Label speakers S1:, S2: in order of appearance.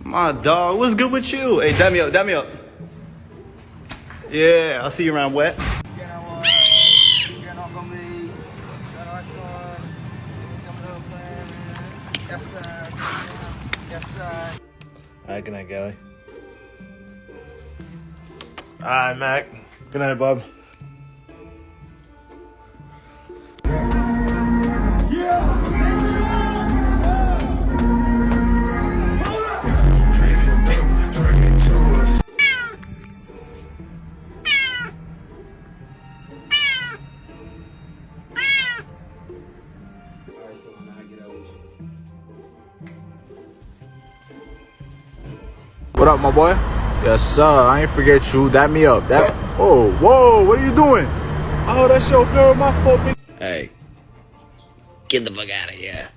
S1: My dog, what's good with you? Hey, dab me up, dab me up. Yeah, I'll see you around wet. Alright, good night, Gally. Alright, Mac. Good night, bub. What up, my boy? Yes, sir. I ain't forget you. Dap me up. That. Oh, whoa. What are you doing? Oh, that's your girl. My fault.
S2: Hey, get the fuck out of here.